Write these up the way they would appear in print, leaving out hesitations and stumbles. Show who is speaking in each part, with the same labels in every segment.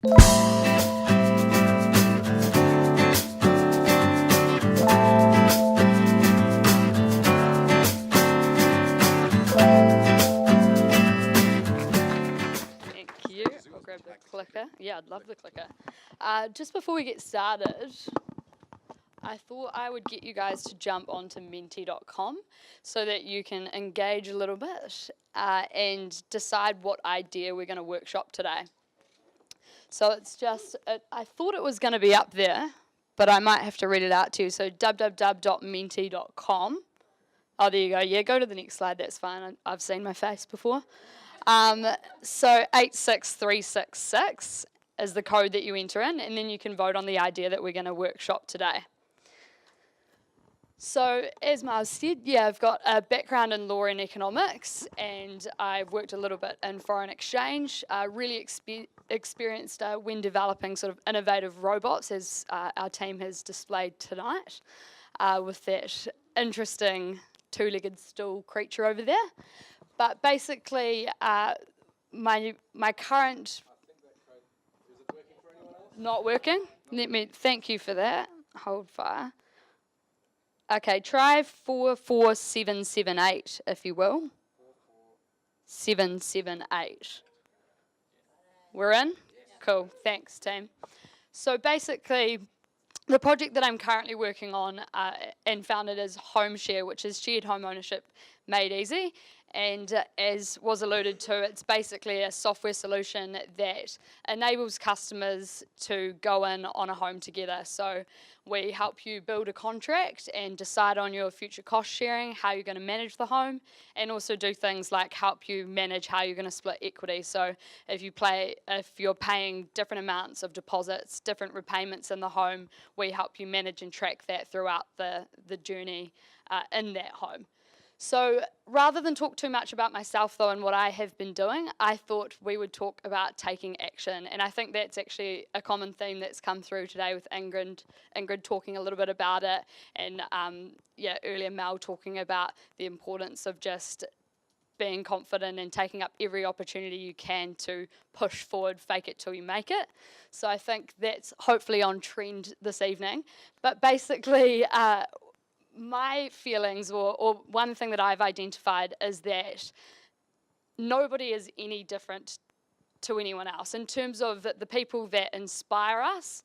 Speaker 1: Thank you. I'll grab the clicker. Yeah, I'd love the clicker. Just before we get started, I thought I would get you guys to jump onto menti.com so that you can engage a little bit and decide what idea we're going to workshop today. So it's just, I thought it was going to be up there, but I might have to read it out to you. So www.menti.com. Oh, there you go. Yeah, go to the next slide. That's fine. I've seen my face before. So 86366 is the code that you enter in, and then you can vote on the idea that we're going to workshop today. So, as Miles said, yeah, I've got a background in law and economics, and I've worked a little bit in foreign exchange, really experienced when developing sort of innovative robots, as our team has displayed tonight, with that interesting two-legged stool creature over there. But basically, my current...
Speaker 2: Is it working for anyone else?
Speaker 1: Not working? Thank you for that. Hold fire. Okay, try 44778, if you will. 778. We're in? Cool, thanks, team. So basically, the project that I'm currently working on and founded is HomeShare, which is shared home ownership made easy. And as was alluded to, it's basically a software solution that enables customers to go in on a home together. So we help you build a contract and decide on your future cost sharing, how you're going to manage the home, and also do things like help you manage how you're going to split equity. So if you're paying different amounts of deposits, different repayments in the home, we help you manage and track that throughout the journey in that home. So rather than talk too much about myself, though, and what I have been doing, I thought we would talk about taking action. And I think that's actually a common theme that's come through today with Ingrid talking a little bit about it, and earlier Mel talking about the importance of just being confident and taking up every opportunity you can to push forward, fake it till you make it. So I think that's hopefully on trend this evening. But basically, my feelings, or one thing that I've identified, is that nobody is any different to anyone else. In terms of the people that inspire us,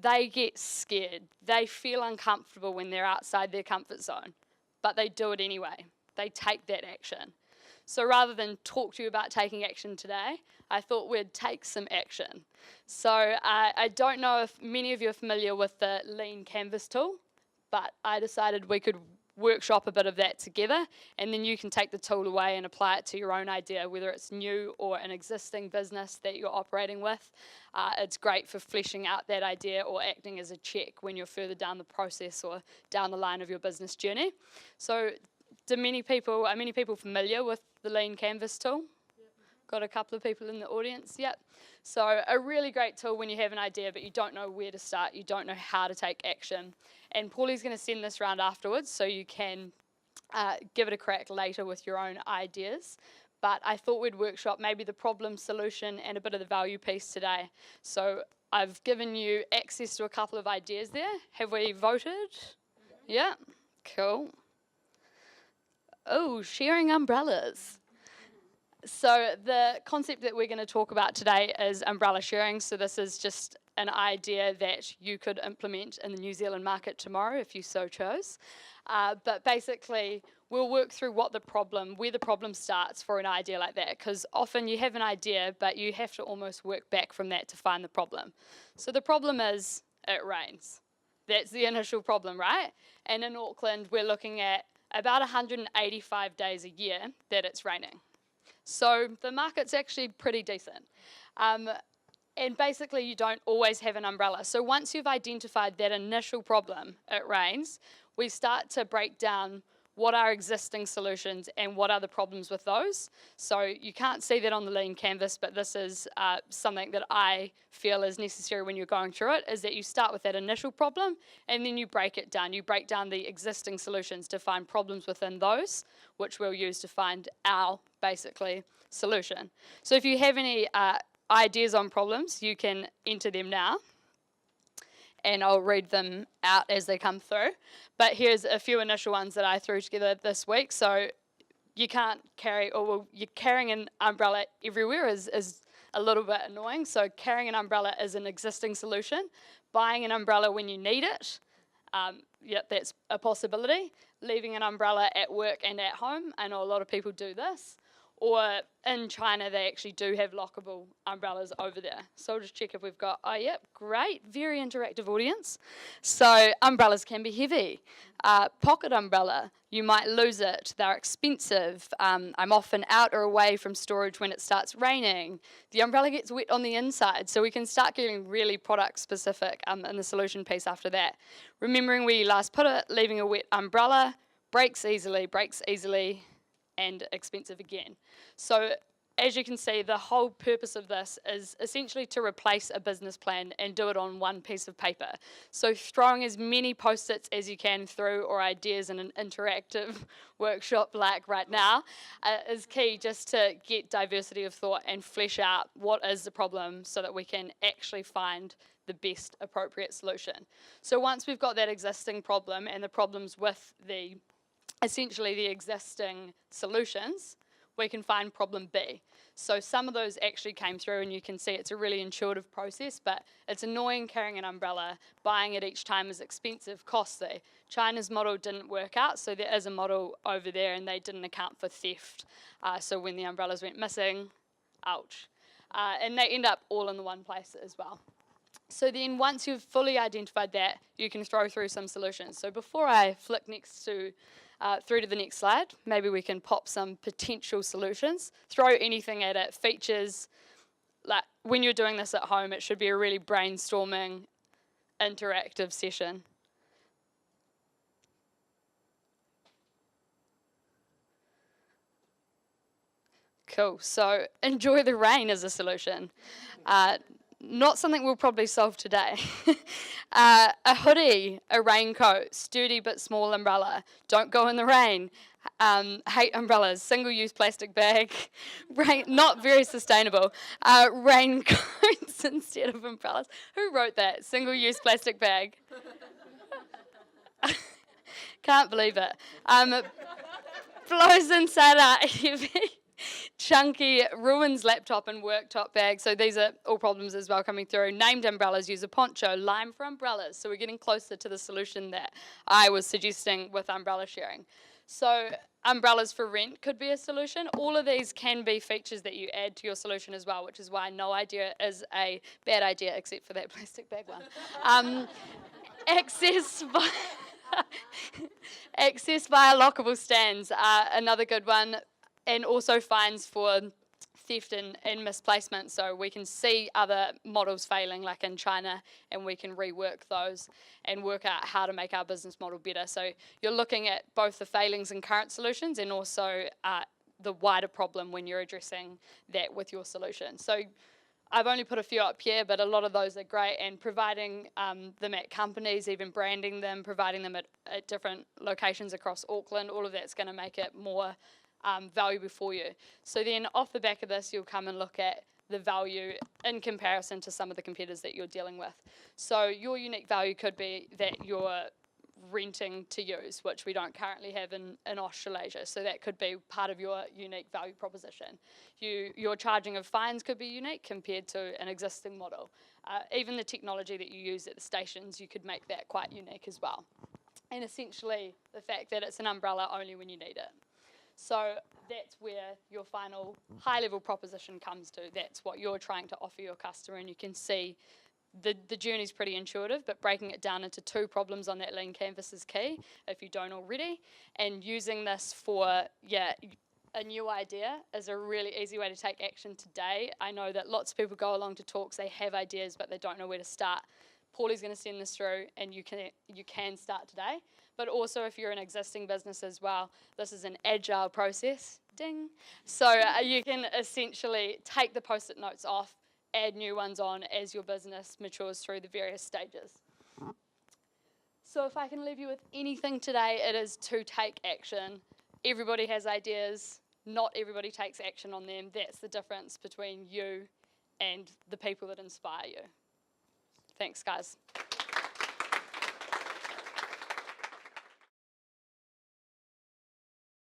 Speaker 1: they get scared. They feel uncomfortable when they're outside their comfort zone, but they do it anyway. They take that action. So rather than talk to you about taking action today, I thought we'd take some action. So I don't know if many of you are familiar with the lean canvas tool, but I decided we could workshop a bit of that together, and then you can take the tool away and apply it to your own idea, whether it's new or an existing business that you're operating with. It's great for fleshing out that idea or acting as a check when you're further down the process or down the line of your business journey. So are many people familiar with the lean canvas tool? Got a couple of people in the audience, yep. So a really great tool when you have an idea but you don't know where to start, you don't know how to take action. And Paulie's going to send this round afterwards so you can give it a crack later with your own ideas. But I thought we'd workshop maybe the problem, solution, and a bit of the value piece today. So I've given you access to a couple of ideas there. Have we voted? Yeah, cool. Oh, sharing umbrellas. So the concept that we're going to talk about today is umbrella sharing. So this is just an idea that you could implement in the New Zealand market tomorrow if you so chose. But basically, we'll work through where the problem starts for an idea like that. Because often you have an idea, but you have to almost work back from that to find the problem. So the problem is it rains. That's the initial problem, right? And in Auckland, we're looking at about 185 days a year that it's raining. So the market's actually pretty decent. And basically, you don't always have an umbrella. So once you've identified that initial problem, it rains, we start to break down what are existing solutions and what are the problems with those. So you can't see that on the lean canvas, but this is something that I feel is necessary when you're going through it, is that you start with that initial problem and then you break it down. You break down the existing solutions to find problems within those, which we'll use to find our, basically, solution. So if you have any ideas on problems, you can enter them now, and I'll read them out as they come through. But here's a few initial ones that I threw together this week. So you can't carry, or well, you're carrying an umbrella everywhere is a little bit annoying. So carrying an umbrella is an existing solution. Buying an umbrella when you need it, yeah, that's a possibility. Leaving an umbrella at work and at home, I know a lot of people do this. Or in China, they actually do have lockable umbrellas over there. So I'll just check if we've got, oh, yep, great, very interactive audience. So umbrellas can be heavy. Pocket umbrella, you might lose it. They're expensive. I'm often out or away from storage when it starts raining. The umbrella gets wet on the inside, so we can start getting really product specific in the solution piece after that. Remembering where you last put it, leaving a wet umbrella, breaks easily, and expensive again. So as you can see, the whole purpose of this is essentially to replace a business plan and do it on one piece of paper. So throwing as many post-its as you can through, or ideas in an interactive workshop like right now, is key, just to get diversity of thought and flesh out what is the problem so that we can actually find the best appropriate solution. So once we've got that existing problem and the problems with essentially the existing solutions, we can find problem B. So some of those actually came through, and you can see it's a really intuitive process, but it's annoying carrying an umbrella. Buying it each time is expensive, costly. China's model didn't work out, so there is a model over there, and they didn't account for theft. So when the umbrellas went missing, ouch. And they end up all in the one place as well. So then once you've fully identified that, you can throw through some solutions. So before I flick through to the next slide, maybe we can pop some potential solutions. Throw anything at it, features. Like when you're doing this at home, it should be a really brainstorming, interactive session. Cool, so enjoy the rain as a solution. Not something we'll probably solve today. A hoodie, a raincoat, sturdy but small umbrella. Don't go in the rain. Hate umbrellas, single-use plastic bag. Not very sustainable. Raincoats instead of umbrellas. Who wrote that? Single-use plastic bag. Can't believe it. Blows inside are heavy. Chunky, ruins laptop and worktop bag. So these are all problems as well coming through. Named umbrellas, use a poncho. Lime for umbrellas. So we're getting closer to the solution that I was suggesting with umbrella sharing. So umbrellas for rent could be a solution. All of these can be features that you add to your solution as well, which is why no idea is a bad idea, except for that plastic bag one. Access via lockable stands, another good one. And also fines for theft and misplacement. So we can see other models failing, like in China, and we can rework those and work out how to make our business model better. So you're looking at both the failings in current solutions and also the wider problem when you're addressing that with your solution. So I've only put a few up here, but a lot of those are great, and providing them at companies, even branding them, providing them at different locations across Auckland, all of that's going to make it more valuable for you. So then off the back of this, you'll come and look at the value in comparison to some of the competitors that you're dealing with. So your unique value could be that you're renting to use, which we don't currently have in Australasia. So that could be part of your unique value proposition. Your charging of fines could be unique compared to an existing model. Even the technology that you use at the stations, you could make that quite unique as well. And essentially the fact that it's an umbrella only when you need it. So that's where your final high-level proposition comes to. That's what you're trying to offer your customer, and you can see the journey's pretty intuitive, but breaking it down into 2 problems on that lean canvas is key, if you don't already. And using this for, a new idea is a really easy way to take action today. I know that lots of people go along to talks, they have ideas, but they don't know where to start. Paulie's going to send this through, and you can start today. But also if you're an existing business as well, this is an agile process, ding. So you can essentially take the post-it notes off, add new ones on as your business matures through the various stages. So if I can leave you with anything today, it is to take action. Everybody has ideas, not everybody takes action on them. That's the difference between you and the people that inspire you. Thanks, guys.